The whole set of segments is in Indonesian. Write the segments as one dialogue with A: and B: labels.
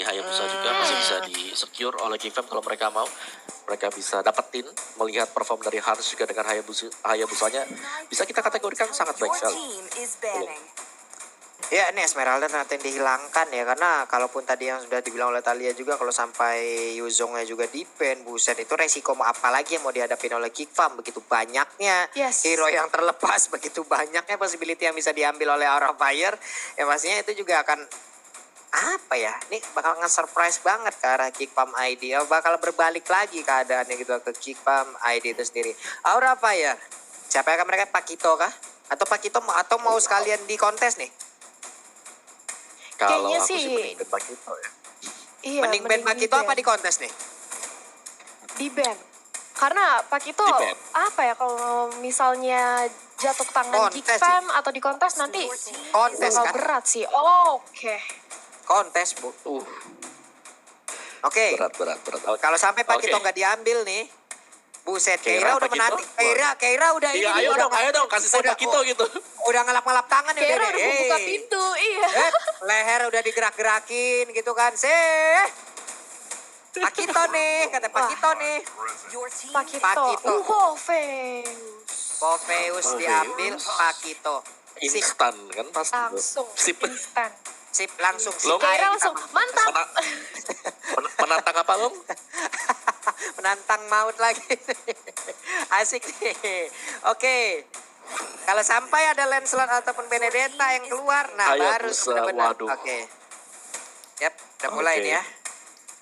A: Hayabusa juga masih bisa di-secure oleh Geek Fam kalau mereka mau. Mereka bisa dapetin, melihat perform dari Hans juga dengan Hayabusanya. Bisa kita kategorikan sangat baik sekali.
B: Ya, ini Esmeralda ternyata dihilangkan ya, karena kalaupun tadi yang sudah dibilang oleh Talia juga, kalau sampai Yuzongnya juga di-ban, buset itu resiko apa lagi yang mau dihadapin oleh Geek Fam, begitu banyaknya hero yang terlepas, begitu banyaknya possibility yang bisa diambil oleh Aura Fire, ya pastinya itu juga akan apa ya, ini bakal nge-surprise banget ke arah Geek Fam ID, ya, bakal berbalik lagi keadaannya gitu ke Geek Fam ID itu sendiri. Aura Fire, siapa yang akan mereka, Pakito kah? Atau Pakito atau mau sekalian di kontes nih?
A: Kalau
C: Kayaknya
A: aku sih
C: sih
A: mending ban Pakito ya.
C: iya,
B: Mending ban Pakito apa di kontes nih?
C: di ban. Karena Pakito
A: Di-ban.
C: apa ya, kalau misalnya jatuh tangan
B: Kontes
C: Geek Fam atau di kontes nanti
B: Kontes
C: bakal
B: kan?
C: berat sih. Oke.
B: Kontes, Bu. Oke.
A: Berat.
B: Kalau sampai Pakito
A: Oke.
B: nggak diambil nih, buset,
A: Keira,
B: Keira udah
A: Pakito.
B: menanti. Keira udah ini.
A: Iya, ayo dong, kasih saya Pakito gitu.
B: Udah ngelap-ngelap tangan ya
C: Kira
B: udah
C: udah mau buka pintu, iya.
B: leher udah digerak-gerakin gitu kan. Pakito nih, kata Pakito nih.
C: Pakito.
B: Poveus diambil Pakito. Sip,
A: Instan kan pasti.
C: Langsung
A: Sip.
C: instan.
B: sip langsung sip.
A: Lo
C: Kira langsung mantap.
A: Menantang apa Long?
B: Menantang maut lagi. Asik nih. Oke. Kalau sampai ada Lancelot ataupun Benedetta yang keluar, nah baru
A: Hayabusa,
B: benar-benar.
A: waduh.
B: Oke. Yap, udah mulai
A: Oke.
B: nih ya.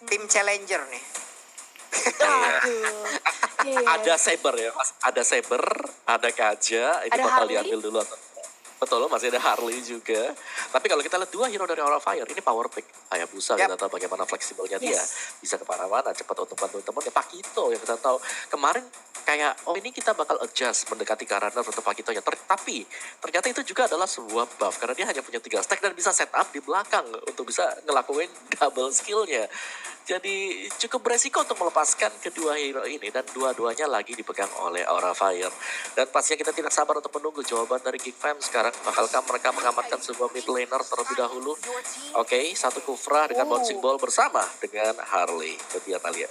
B: Tim Challenger nih.
C: Aduh. Iya.
A: Ada Saber ya, Mas. Ada Saber, ada Kaja, ini
C: Ada
A: bakal
C: Harley.
A: diambil dulu atau betul, masih ada Harley juga. Tapi kalau kita lihat dua hero dari Aura Fire, ini power pick. Hayabusa
B: Yap.
A: kita tahu bagaimana fleksibelnya dia.
C: Yes.
A: Bisa kemana-mana, cepat untuk bantu teman. Ya Pakito yang kita tahu. Kemarin kayak, oh ini kita bakal adjust mendekati Karana untuk Pakitonya. Tapi ternyata itu juga adalah sebuah buff. Karena dia hanya punya 3 stack dan bisa setup di belakang untuk bisa ngelakuin double skillnya. Jadi cukup beresiko untuk melepaskan kedua hero ini. Dan dua-duanya lagi dipegang oleh Aura Fire. Dan pastinya kita tidak sabar untuk menunggu jawaban dari Geek Fam sekarang. Bakalkah mereka mengamankan sebuah mid laner terlebih dahulu? Oke, satu Kufra dengan bouncing ball bersama dengan Harley. Itu dia Talia.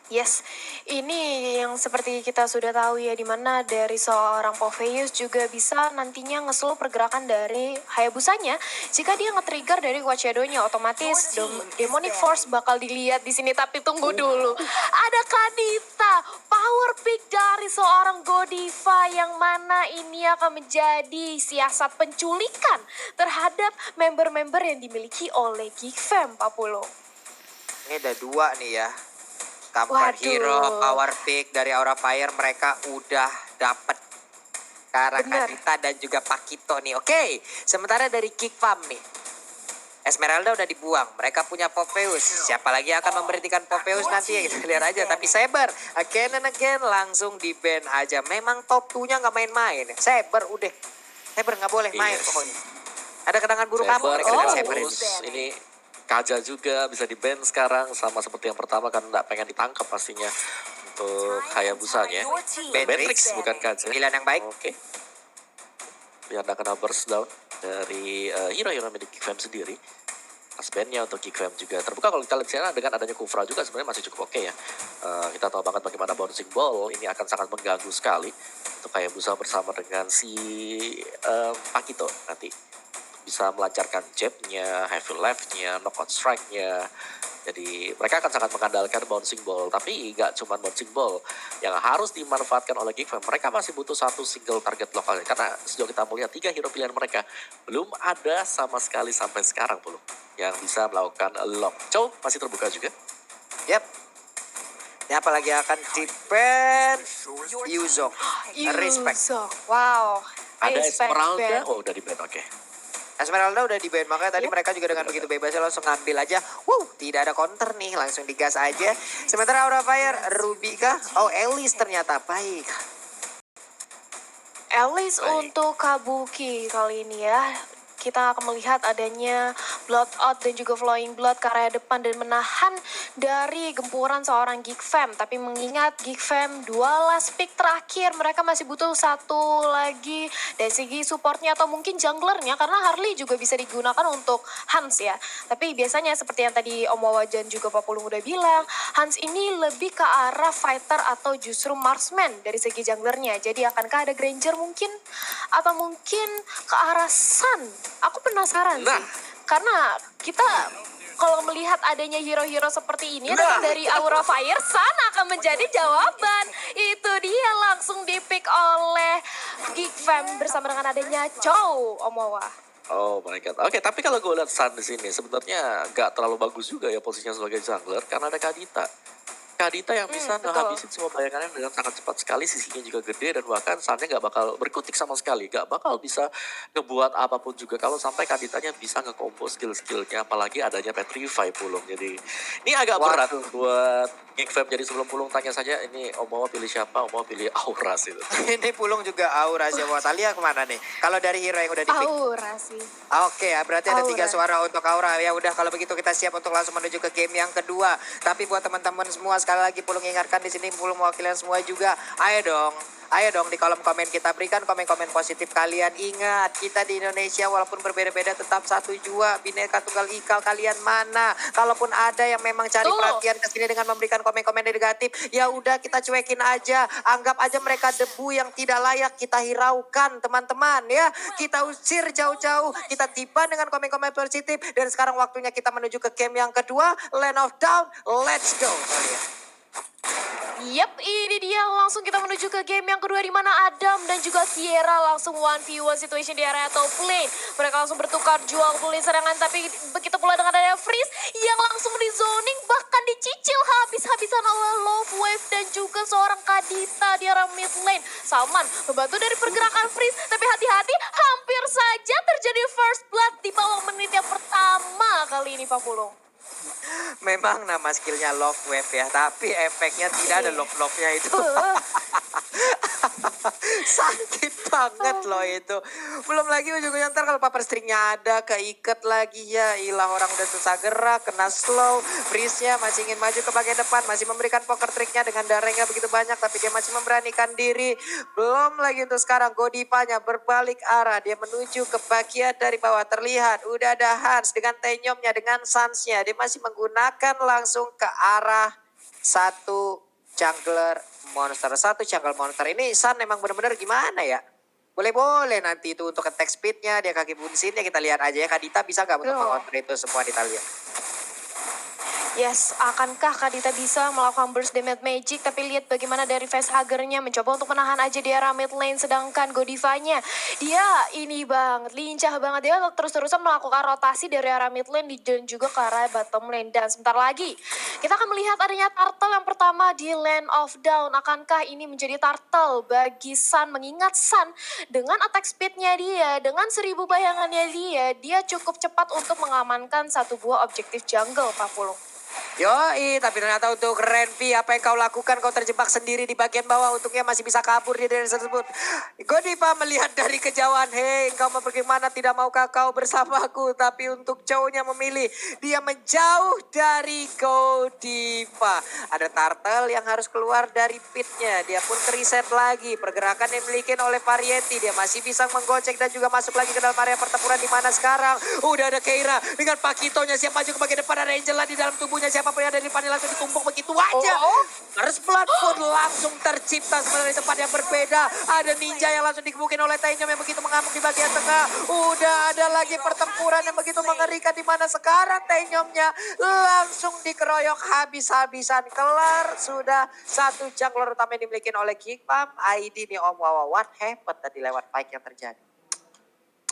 C: Yes, ini yang seperti kita sudah tahu ya, dimana dari seorang Poveus juga bisa nantinya nge-slow pergerakan dari Hayabusanya. Jika dia nge-trigger dari Watch Shadow-nya, otomatis Demonic Force bakal dilihat di sini. Tapi tunggu dulu, ada Kadita, power pick dari seorang Godiva, yang mana ini akan menjadi siasat penculikan terhadap member-member yang dimiliki oleh Geek Fam, Pak Pulo.
B: Ini ada dua nih ya. Cover hero, power pick dari Aura Fire mereka udah dapet. Karena Kadita dan juga Pakito nih. Oke, sementara dari Geek Fam nih. Esmeralda udah dibuang. Mereka punya Poveus. Siapa lagi yang akan memberhentikan Poveus nanti ya, kita lihat aja. Tapi Saber, again and again langsung di-ban aja. Memang top 2-nya nggak main-main. Saber udah. Saber nggak boleh main pokoknya. Ada kenangan buruk apa mereka dengan Saber ini?
A: Ini Kaja juga bisa di-ban sekarang sama seperti yang pertama kan nggak pengen ditangkap pastinya untuk Hayabusanya. Matrix bukan Kaja.
B: Pilihan yang baik.
A: Oke. Biar nggak kena burst down dari hero-hero milik Geek Fam sendiri. Pas bandnya untuk Geek Fam juga terbuka. Kalau kita lihat sana dengan adanya Kufra juga sebenarnya masih cukup oke ya. Kita tahu banget bagaimana bouncing ball ini akan sangat mengganggu sekali untuk Hayabusa bersama dengan si Pakito nanti. Bisa melancarkan jab-nya, heavy left-nya, knockout strike-nya. Jadi mereka akan sangat mengandalkan bouncing ball. Tapi nggak cuma bouncing ball yang harus dimanfaatkan oleh Geek Fam. Mereka masih butuh satu single target lokalnya. Karena sejauh kita melihat 3 hero pilihan mereka belum ada sama sekali sampai sekarang belum yang bisa melakukan lock. Chow masih terbuka juga.
B: Yap. Ini apalagi akan di-ban Yuzong. Respect.
C: Wow.
A: Ada
C: Respect,
A: Esmeralda,
C: ban.
A: oh udah di-ban, oke.
B: Esmeralda udah di-ban, makanya tadi mereka juga dengan begitu bebasnya langsung ngambil aja. Tidak ada counter nih, langsung digas aja. Sementara Aura Fire, Ruby kah? Oh, Elise ternyata, baik.
C: Elise untuk Kabuki kali ini ya. kita akan melihat adanya blood out dan juga flowing blood ke area depan dan menahan dari gempuran seorang Geek Fam. Tapi mengingat Geek Fam 2 last pick terakhir, mereka masih butuh satu lagi dari segi supportnya atau mungkin junglernya, karena Harley juga bisa digunakan untuk Hans ya. Tapi biasanya seperti yang tadi Om Wawajan juga Pak Pulung udah bilang, Hans ini lebih ke arah fighter atau justru marksman dari segi junglernya. Jadi akankah ada Granger mungkin? Atau mungkin ke arah Sun? Aku penasaran sih. Karena kita kalau melihat adanya hero-hero seperti ini dari Aura Fire, Sun akan menjadi jawaban. Itu dia langsung di-pick oleh Geek Fam bersama dengan adanya Chow, Om Wawa.
A: Oh my god. Oke, tapi kalau gue lihat Sun di sini sebenarnya nggak terlalu bagus juga ya posisinya sebagai jungler karena ada Kadita. Kadita yang bisa
C: Betul.
A: ngehabisin semua bayangannya dengan sangat cepat sekali, sisinya juga gede dan bahkan Sunnya nggak bakal berkutik sama sekali, nggak bakal bisa ngebuat apapun juga kalau sampai Kaditanya bisa ngekombo skill-skillnya, apalagi adanya Petrify Pulung. Jadi ini agak berat buat Geek Fam. Jadi sebelum Pulung tanya saja, ini Om mau pilih siapa? Om mau pilih Aura sih.
B: Ini Pulung juga Aura sih. Wah, Talia kemana nih? Kalau dari hero yang udah di-pick.
C: Aura sih.
B: Oke, berarti ada 3
C: Aura.
B: suara untuk Aura. Ya udah, kalau begitu kita siap untuk langsung menuju ke game yang kedua. Tapi buat teman-teman semua, sekali lagi Pulung ingatkan di sini, Pulung mewakili semua juga. Ayo dong di kolom komen kita berikan komen-komen positif kalian. Ingat, kita di Indonesia walaupun berbeda-beda tetap satu jua. Bineka Tunggal Ika, kalian mana? Kalaupun ada yang memang cari perhatian ke sini dengan memberikan komen-komen negatif, ya udah kita cuekin aja. Anggap aja mereka debu yang tidak layak kita hiraukan, teman-teman ya. Kita usir jauh-jauh. Kita tiba dengan komen-komen positif. Dan sekarang waktunya kita menuju ke game yang kedua, Land of Dawn. Let's go.
C: Yep, ini dia langsung kita menuju ke game yang kedua di mana Adam dan juga Kiera langsung 1v1 situation di area top lane. Mereka langsung bertukar jual beli serangan, tapi begitu pula dengan adanya Freeze yang langsung di zoning bahkan dicicil habis-habisan oleh Love Wave dan juga seorang Kadita di area mid lane. Salman membantu dari pergerakan Freeze, tapi hati-hati hampir saja terjadi first blood di bawah menit yang pertama kali ini Pak Pulung.
B: Memang nama skillnya Love Wave ya, tapi efeknya tidak ada love-love-nya itu. Sakit banget loh itu. Belum lagi ujung-ujungnya ntar kalau paper stringnya ada, keikat lagi ya. Ilah, orang udah susah gerak, kena slow. Freeze-nya masih ingin maju ke bagian depan, masih memberikan poker triknya dengan darahnya begitu banyak, tapi dia masih memberanikan diri. Belum lagi untuk sekarang Godipanya berbalik arah, dia menuju ke bagian dari bawah. Terlihat udah ada Hans dengan Tenyomnya, dengan Sansnya. Dia masih menggunakan langsung ke arah satu jungler monster. Satu jungle monster. Ini Sun emang bener-bener gimana ya? Boleh-boleh nanti itu untuk attack speednya, dia kaki bunsinnya kita lihat aja ya. Kadita bisa gak untuk meng-counter itu semua di Italia?
C: Yes, akankah Kadita bisa melakukan burst damage magic, tapi lihat bagaimana dari facehuggernya mencoba untuk menahan aja di area mid lane, sedangkan Godivanya dia ini banget, lincah banget, dia terus-terusan melakukan rotasi dari area mid lane dan juga ke arah bottom lane. Dan sebentar lagi kita akan melihat adanya turtle yang pertama di Land of Dawn. Akankah ini menjadi turtle bagi Sun, mengingat Sun dengan attack speednya dia, dengan 1000 bayangannya dia cukup cepat untuk mengamankan satu buah objektif jungle, Pak Pulung.
B: Yoi, tapi ternyata untuk Renvi, apa yang kau lakukan? Kau terjebak sendiri di bagian bawah, untungnya masih bisa kabur di daerah tersebut. Godiva melihat dari kejauhan, hei kau mau pergi mana, tidak maukah kau bersamaku? Tapi untuk Chow-nya memilih, dia menjauh dari Godiva. Ada turtle yang harus keluar dari pitnya, dia pun reset lagi. Pergerakan yang dimiliki oleh Variety, dia masih bisa menggocek dan juga masuk lagi ke dalam area pertempuran di mana sekarang. Udah ada Keira dengan Pakitonya siap maju ke bagian depan, ada Angela di dalam tubuhnya. Siapapun yang ada di depannya langsung ditumpuk begitu aja. First blood pun langsung tercipta sebenarnya di tempat yang berbeda. Ada ninja yang langsung dikebukin oleh Tenyom yang begitu mengamuk di bagian tengah. Udah ada lagi pertempuran yang begitu mengerikan di mana sekarang Tenyomnya langsung dikeroyok habis-habisan. Kelar sudah satu jungler utama yang dimiliki oleh Geekfam. ID nih Om Wawa, what happened tadi lewat fight yang terjadi?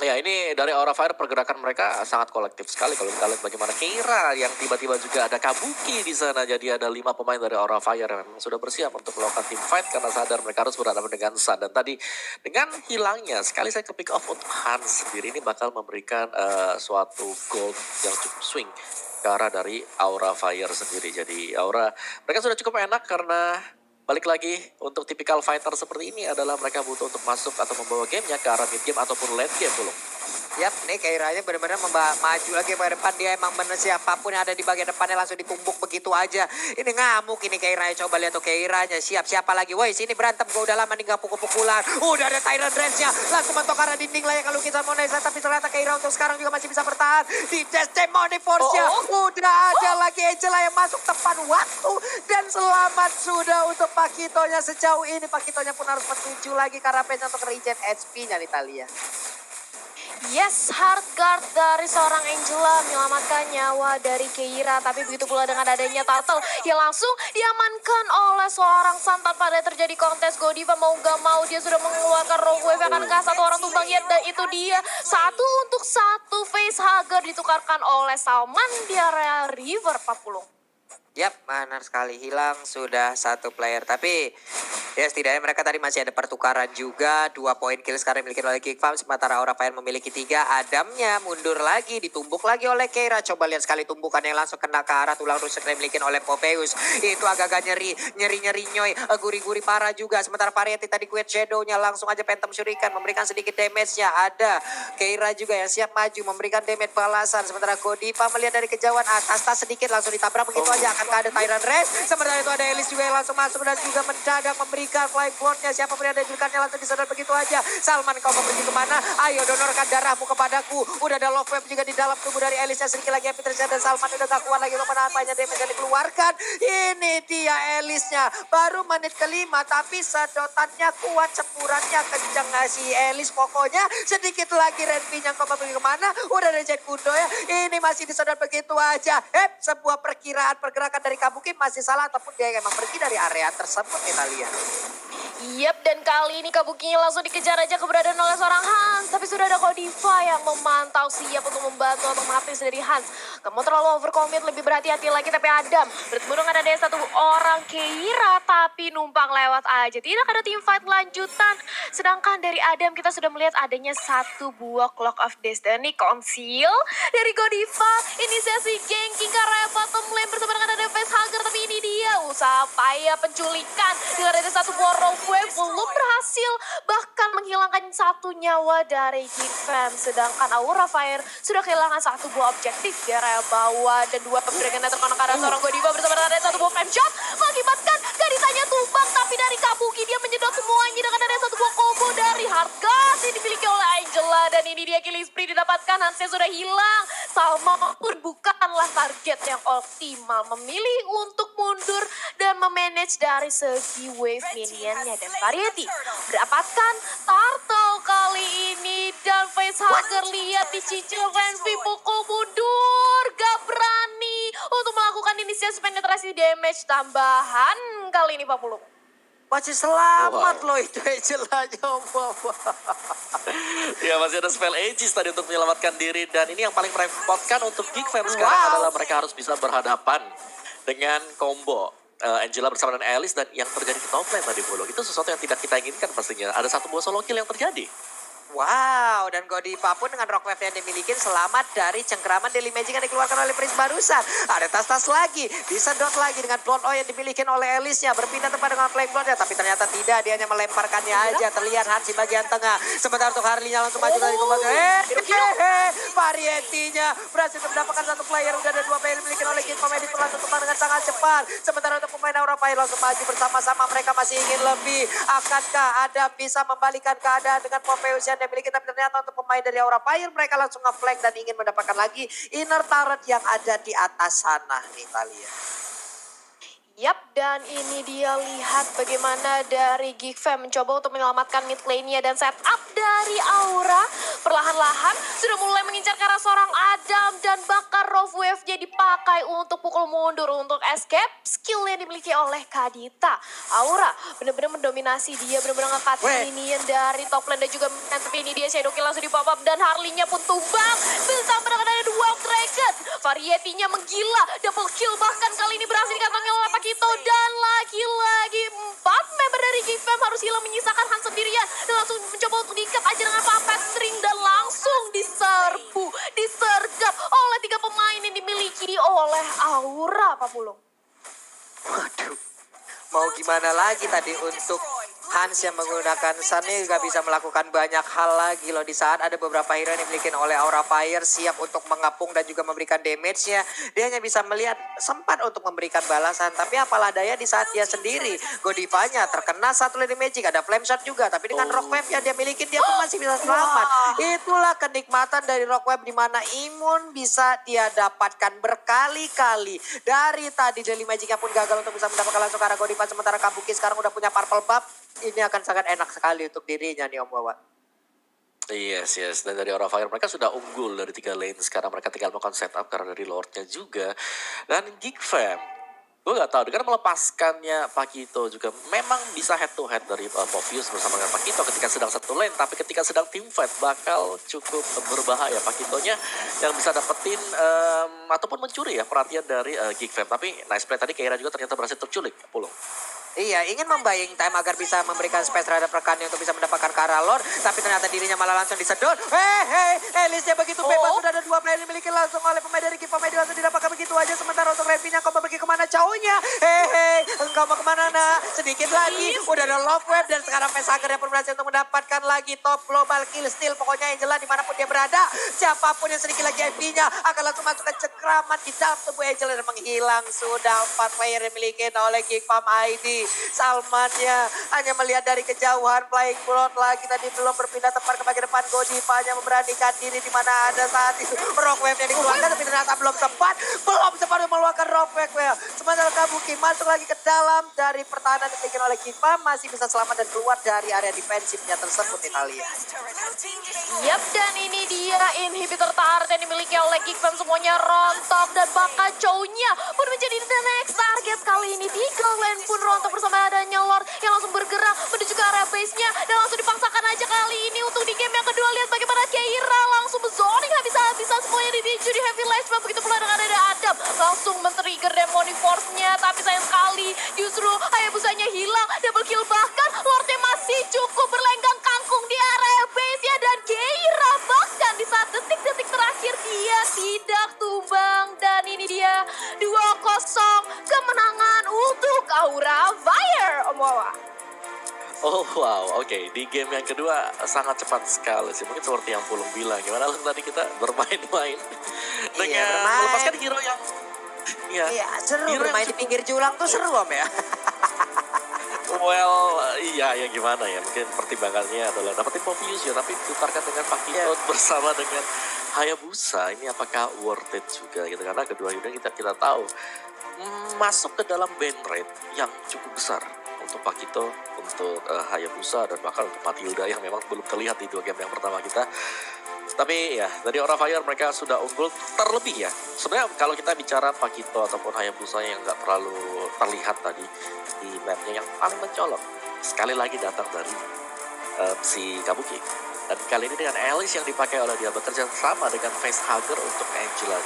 A: Ya, ini dari Aura Fire pergerakan mereka sangat kolektif sekali. Kalau kita lihat bagaimana Keira yang tiba-tiba juga ada Kabuki di sana. Jadi ada 5 pemain dari Aura Fire yang memang sudah bersiap untuk melakukan team fight karena sadar mereka harus berhadapan dengan Sun. Dan tadi dengan hilangnya sekali saya ke pick off untuk Hans sendiri, ini bakal memberikan suatu gold yang cukup swing ke arah dari Aura Fire sendiri. Jadi Aura mereka sudah cukup enak karena balik lagi untuk tipikal fighter seperti ini adalah mereka butuh untuk masuk atau membawa gamenya ke arah mid game ataupun late game dulu.
B: Yap, nih Keiranya benar-benar maju lagi ke depan. Dia emang bener siapapun yang ada di bagian depannya langsung ditumbuk begitu aja. Ini ngamuk ini Keiranya. Coba lihat tuh Keiranya. Siapa lagi. Woi sini berantem. Gue udah lama nih gak pukul-pukulan. Udah ada Tyrant Dance-nya. Langsung mentok arah dinding lah yang lukisan Monesa. Tapi ternyata Keira untuk sekarang juga masih bisa bertahan. Di Testimony Force-nya. Udah ada lagi Angela yang masuk tepat waktu. Dan selamat sudah untuk Pakitonya sejauh ini. Pakitonya pun harus menuju lagi karena pengen untuk regen HP-nya nih Thalia.
C: Yes, hard guard dari seorang Angela menyelamatkan nyawa dari Keira. Tapi begitu pula dengan adanya Turtle yang langsung diamankan oleh seorang Santan pada terjadi kontes. Godiva mau gak mau dia sudah mengeluarkan Rogue Wave akan ke satu orang tumbang ya. Dan itu dia 1-1 facehugger ditukarkan oleh Salman di area River Papulung.
B: Yap, benar sekali. Hilang sudah satu player. Tapi ya setidaknya mereka tadi masih ada pertukaran juga. 2 poin kill sekarang dimiliki oleh Geekfarm. Sementara Aura Fire memiliki 3. Adamnya mundur lagi. Ditumbuk lagi oleh Keira. Coba lihat sekali tumbukan yang langsung kena ke arah tulang rusuk yang dimiliki oleh Popeyus. Itu agak-agak nyeri nyoy. Guri-guri parah juga. Sementara Variety tadi Quit Shadow-nya langsung aja Phantom Shuriken. Memberikan sedikit damage-nya. Ada Keira juga yang siap maju. Memberikan damage balasan. Sementara Godiva melihat dari kejauhan atas tas sedikit. Langsung ditabrak begitu aja. Ada Tyrant Race, sementara itu ada Elis juga yang langsung masuk dan juga mendadak memberikan flying blood-nya. Siapa pun yang ada julukannya langsung disedot begitu aja. Salman, kau mau pergi kemana? Ayo donorkan darahmu kepadaku. Udah ada love wave juga di dalam tubuh dari Elisnya. Sedikit lagi yang terjadi dan Salman udah gak kuat lagi untuk menahan banyak damage yang dikeluarkan. Ini dia Elisnya. Baru menit kelima tapi sedotannya kuat, cepurannya kenceng si Elis. Pokoknya sedikit lagi Renpi-nya kau mau pergi kemana? Udah ada Jet Kundo ya. Ini masih disedot begitu aja. Sebuah pergerakan dari Kabuki masih salah ataupun dia emang pergi dari area tersebut kita lihat.
C: Yap, dan kali ini Kabukinya langsung dikejar aja keberadaan oleh seorang Hans. Tapi sudah ada Godiva yang memantau siap untuk membantu otomatis dari Hans. Kamu terlalu overcommit, lebih berhati-hati lagi. Tapi Adam bertemu ada satu orang Keira tapi numpang lewat aja. Tidak ada team fight lanjutan. Sedangkan dari Adam kita sudah melihat adanya satu buah Clock of Destiny Conceal dari Godiva. Inisiasi ganking ke area bottom lane bersama dengan ada facehugger. Tapi ini dia usaha payah penculikan dengan ada satu buah Rogue Wave belum berhasil bahkan menghilangkan satu nyawa dari Geekfam. Sedangkan Aura Fire sudah kehilangan satu buah objektif di area bawah dan 2 pemberangan terkonek ke arah seorang Godiva bersama dengan satu buah flame shot mengakibatkan gadisanya tumbang. Tapi dari Kabuki dia menyedot semuanya dengan ada satu buah combo dari Hardgas yang dimiliki oleh Angela. Dan ini dia killing spree didapatkan. Hansnya sudah hilang. Salma pun bukanlah target yang optimal, memilih untuk mundur dan memanage dari segi wave minionnya. Dan Variety mendapatkan Turtle kali ini dan facehugger lihat dicicil Renvi pukul mundur, gak berani untuk melakukan inisiasi penetrasi damage tambahan kali ini 40.
B: Masih selamat loh itu Angela nyoba.
A: Ya masih ada spell Aegis tadi untuk menyelamatkan diri. Dan ini yang paling merepotkan untuk Geekfam sekarang adalah mereka harus bisa berhadapan dengan combo Angela bersama dengan Alice. Dan yang terjadi di top lane tadi Bolo, itu sesuatu yang tidak kita inginkan pastinya. Ada satu buah solo kill yang terjadi.
B: Wow, dan Godiva pun dengan rock wave yang dimiliki selamat dari cengkraman daily magic yang dikeluarkan oleh Prince barusan. Ada tas-tas lagi, disedot lagi dengan blood oil yang dimiliki oleh Elisnya. Berpindah tempat dengan flame bloodnya, tapi ternyata tidak. Dia hanya melemparkannya aja. Terlihat Hans di bagian tengah. Sementara untuk Harley-nya langsung maju dari kembali. Variety-nya berhasil mendapatkan satu player. Udah ada 2 player dimiliki oleh King Comedy langsung tumbang dengan sangat cepat. Sementara untuk pemain Aura Fire langsung maju bersama-sama. Mereka masih ingin lebih. Akankah Adam bisa membalikan keadaan dengan Popeyus yang dimiliki? Tapi ternyata untuk pemain dari Aura Fire mereka langsung nge-flank dan ingin mendapatkan lagi inner turret yang ada di atas sana nih Thalia.
C: Yap, dan ini dia lihat bagaimana dari Geekfam mencoba untuk menyelamatkan mid lane-nya dan setup dari Aura. Perlahan-lahan sudah mulai mengincar ke arah seorang Adam dan bakar Rough Wave-nya dipakai untuk pukul mundur untuk escape. Skill yang dimiliki oleh Kadita. Aura benar-benar mendominasi, dia benar-benar nge-cut minion dari top lane dan juga tapi ini dia Shadow Kill langsung di pop-up dan Harley-nya pun tumbang. Bersama dengan ada 2 Dragon. Variety-nya menggila, double kill bahkan kali ini berhasil dikantongi oleh Pakito. Dan lagi-lagi 4 member dari Geekfam harus hilang menyisakan Hans sendirian. Dan langsung mencoba untuk diikat aja dengan puppet string dan langsung disergap oleh 3 pemain yang dimiliki oleh Aura Papulung.
B: Waduh, mau gimana lagi tadi untuk Hans yang menggunakan Sun ini gak bisa melakukan banyak hal lagi loh. Di saat ada beberapa hero yang dimiliki oleh Aura Fire siap untuk mengepung dan juga memberikan damage-nya. Dia hanya bisa melihat sempat untuk memberikan balasan. Tapi apalah daya di saat dia sendiri. Godivanya terkena satu lady magic. Ada flame shot juga. Tapi dengan rock wave yang dia miliki dia pun masih bisa selamat. Itulah kenikmatan dari rock wave di mana imun bisa dia dapatkan berkali-kali. Dari tadi Daily Magic-nya pun gagal untuk bisa mendapatkan langsung ke arah Godiva. Sementara Kabuki sekarang udah punya purple buff. Ini akan sangat enak sekali untuk dirinya nih Om Wawan.
A: Yes, yes. Dan dari Aura Fire mereka sudah unggul dari 3 lane. Sekarang mereka tinggal melakukan setup karena dari Lordnya juga. Dan Geek Fam, gue gak tahu dengan melepaskannya Pakito juga memang bisa head to head dari Povius bersama dengan Pakito ketika sedang satu lane. Tapi ketika sedang team fight bakal cukup berbahaya Pakitonya yang bisa dapetin ataupun mencuri ya perhatian dari Geek Fam. Tapi nice play tadi Keira juga ternyata berhasil terculik. Pulung.
B: Iya, ingin membayang time agar bisa memberikan space terhadap rekannya untuk bisa mendapatkan ke arah Lord. Tapi ternyata dirinya malah langsung disedot. Elisnya begitu bebas. Sudah ada 2 player dimiliki langsung oleh pemain dari Kipa Medi. Langsung didapatkan begitu aja. Sementara untuk Revinya, kau mau pergi kemana cowoknya? Engkau mau kemana nak? Sedikit lagi. Udah ada love web. Dan sekarang Facehager yang pun berhasil untuk mendapatkan lagi top global kill steal. Pokoknya Angela dimanapun dia berada. Siapapun yang sedikit lagi IP-nya akan langsung masuk ke cekraman di dalam tubuh Angela. Dan menghilang sudah 4 player yang dimiliki oleh Kipa ID. Salmannya hanya melihat dari kejauhan flying blood lagi tadi belum berpindah tempat ke bagian depan. Godiva hanya memberanikan diri di mana ada saat itu rock wave-nya dikeluarkan tapi ternyata belum sempat untuk mengeluarkan rock wave. Sementara Kabuki masuk lagi ke dalam dari pertahanan yang dibikin oleh Kipa masih bisa selamat dan keluar dari area defensifnya tersebut Italia.
C: Yap, dan ini dia inhibitor Tart yang dimiliki oleh Geek Fam semuanya rontok dan Bakachou-nya pun menjadi the next target kali ini. 3 lane pun rontok bersama adanya Lord yang langsung bergerak menuju ke area base-nya dan langsung dipaksakan aja kali ini untuk di game yang kedua. Lihat bagaimana Keira langsung zoning habis-habisan semuanya didicu di heavy life. Begitu pula dengan ada Adam langsung men-trigger Demonic Force-nya, tapi sayang sekali justru Hayabusanya hilang. Double kill bahkan Lord-nya masih cukup berlenggang kangkung di area base-nya dan Keira bahkan di saat detik-detik terakhir dia tidak tumbang. Dan ini dia 2-0 kemenangan untuk Aura Fire, Om Wawa.
A: Oh wow, oke. Di game yang kedua sangat cepat sekali sih. Mungkin seperti yang Pulung bilang. Gimana tadi kita bermain-main dengan
B: bermain.
A: melepaskan hero yang
B: Iya, seru
A: hero
B: bermain
A: yang
B: di pinggir julang tuh seru Om ya.
A: well, iya ya gimana ya. Mungkin pertimbangannya adalah dapetin Povius ya, tapi tukarkan dengan Pakito bersama dengan Hayabusa. Ini apakah worth it juga gitu? Karena kedua hero kita tahu masuk ke dalam ban rate yang cukup besar untuk Pakito, untuk Hayabusa, dan bahkan untuk Matilda yang memang belum terlihat di 2 game yang pertama kita. Tapi ya, dari Aura Fire mereka sudah unggul terlebih ya. Sebenarnya kalau kita bicara Pakito ataupun Hayabusa yang nggak terlalu terlihat tadi di mapnya, yang paling mencolok sekali lagi datang dari si Kabuki. Dan kali ini dengan Alice yang dipakai oleh dia bekerja sama dengan Facehager untuk Angela.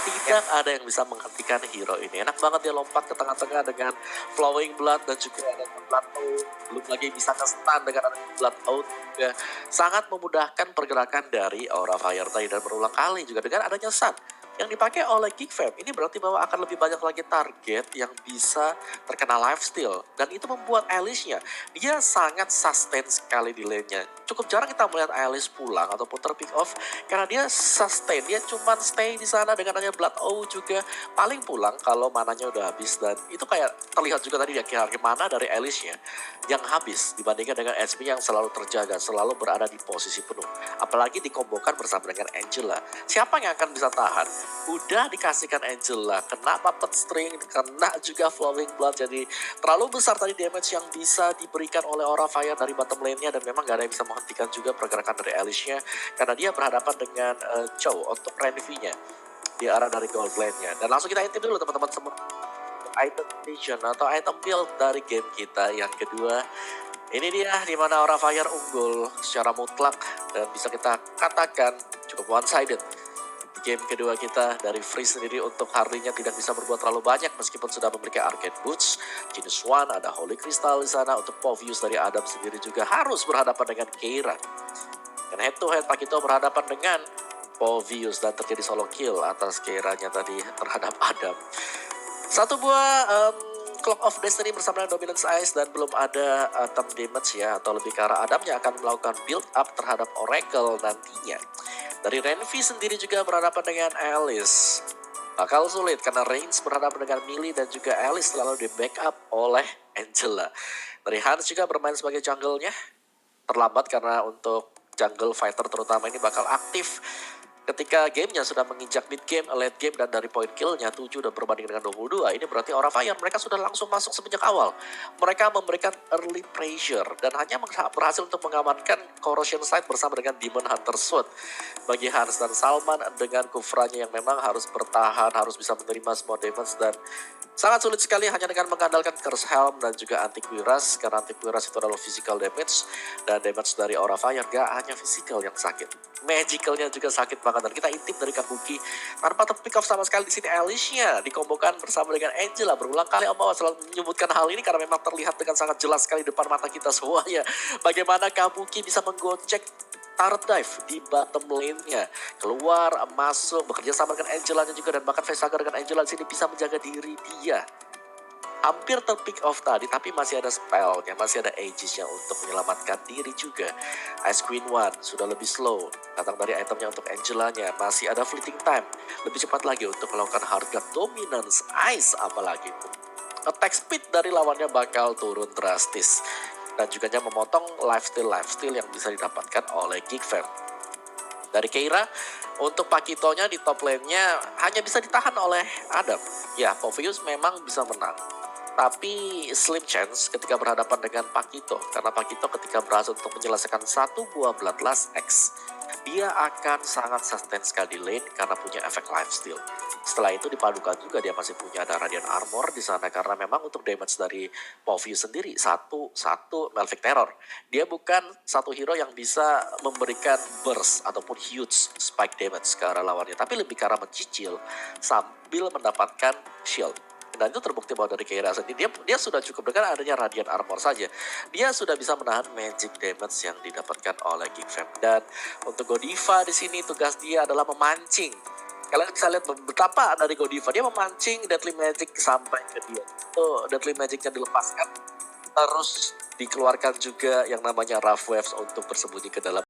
A: Tidak ada yang bisa menghentikan hero ini. Enak banget dia lompat ke tengah-tengah dengan flowing blood dan juga ada blood out. Belum lagi bisa nge-stun dengan ada blood out juga. Sangat memudahkan pergerakan dari Aura Fire tadi dan berulang kali juga dengan adanya Sun yang dipakai oleh Geek Fam. Ini berarti bahwa akan lebih banyak lagi target yang bisa terkena lifesteal. Dan itu membuat Alice-nya, dia sangat sustain sekali di lane-nya. Cukup jarang kita melihat Alice pulang ataupun terpick off karena dia sustain. Dia cuma stay di sana dengan hanya Blood O juga. Paling pulang kalau mananya udah habis. Dan itu kayak terlihat juga tadi ya kira-kira mana dari Alice-nya yang habis dibandingkan dengan HP yang selalu terjaga, selalu berada di posisi penuh. Apalagi dikombokan bersama dengan Angela. Siapa yang akan bisa tahan? Udah dikasihkan Angela, kena puppet string, kena juga flowing blood. Jadi terlalu besar tadi damage yang bisa diberikan oleh Aura Fire dari bottom lane-nya. Dan memang gak ada yang bisa menghentikan juga pergerakan dari Alice-nya karena dia berhadapan dengan Chow untuk Renvi-nya di arah dari gold lane-nya. Dan langsung kita intip dulu teman-teman semua item vision atau item build dari game kita yang kedua. Ini dia dimana Aura Fire unggul secara mutlak dan bisa kita katakan cukup one-sided. Game kedua kita dari Free sendiri untuk Harley-nya tidak bisa berbuat terlalu banyak meskipun sudah memiliki Arcane Boots, Genius One, ada Holy Crystal di sana. Untuk Povius dari Adam sendiri juga harus berhadapan dengan Keira. Dan head to head Pakito berhadapan dengan Povius dan terjadi solo kill atas Keira-nya tadi terhadap Adam. Satu buah Clock of Destiny bersama dengan Dominance Ice dan belum ada item damage ya, atau lebih ke arah Adam yang akan melakukan build up terhadap Oracle nantinya. Dari Renvi sendiri juga berhadapan dengan Alice. Bakal sulit karena Reigns berhadapan dengan Millie dan juga Alice selalu di backup oleh Angela. Dari Hans juga bermain sebagai jungle-nya. Terlambat karena untuk jungle fighter terutama ini bakal aktif ketika gamenya sudah menginjak mid game, late game, dan dari point killnya 7 dan berbanding dengan 22. Ini berarti Aura Fire mereka sudah langsung masuk semenjak awal. Mereka memberikan early pressure dan hanya berhasil untuk mengamankan Corrosion Sight bersama dengan Demon Hunter Sword. Bagi Hans dan Salman dengan kufranya yang memang harus bertahan, harus bisa menerima semua damage dan sangat sulit sekali hanya dengan mengandalkan Curse Helm dan juga Antiquiras. Karena Antiquiras itu adalah physical damage dan damage dari Aura Fire gak hanya physical yang sakit, magicalnya juga sakit banget. Dan kita intip dari Kabuki tanpa terpick off sama sekali. Di sini Alicia dikombokan bersama dengan Angela. Berulang kali Om Bawa selalu menyebutkan hal ini karena memang terlihat dengan sangat jelas sekali depan mata kita semuanya. Bagaimana Kabuki bisa menggocek turret dive di bottom lane-nya. Keluar, masuk, bekerja sama dengan Angela-nya juga. Dan bahkan Vesaga dengan Angela di sini bisa menjaga diri dia. Hampir terpick off tadi, tapi masih ada spellnya, masih ada Aegis-nya untuk menyelamatkan diri juga. Ice Queen One sudah lebih slow, datang dari itemnya untuk Angela-nya, masih ada fleeting time, lebih cepat lagi untuk melakukan harga dominance Ice apalagi. Attack speed dari lawannya bakal turun drastis, dan juga memotong lifesteal yang bisa didapatkan oleh Geek Fam. Dari Keira, untuk Pakitonya di top lane-nya hanya bisa ditahan oleh Adam. Ya, Povius memang bisa menang. Tapi slim chance ketika berhadapan dengan Pakito. Karena Pakito ketika berhasil untuk menyelesaikan satu buah Bloodlust X, dia akan sangat sustain sekali di lane karena punya efek lifesteal. Setelah itu dipadukan juga dia masih punya ada Radiant Armor di sana karena memang untuk damage dari Povius sendiri satu Melvic Terror. Dia bukan satu hero yang bisa memberikan burst ataupun huge spike damage ke arah lawannya, tapi lebih ke arah mencicil sambil mendapatkan shield. Dan itu terbukti bahwa dari Keira sendiri dia sudah cukup dengan adanya Radiant Armor saja. Dia sudah bisa menahan magic damage yang didapatkan oleh Geek Fam. Dan untuk Godiva di sini tugas dia adalah memancing. Kalian bisa lihat betapa dari Godiva dia memancing Deadly Magic sampai ke dia. Deadly Magic-nya dilepaskan, terus dikeluarkan juga yang namanya Rough Waves untuk bersembunyi ke dalam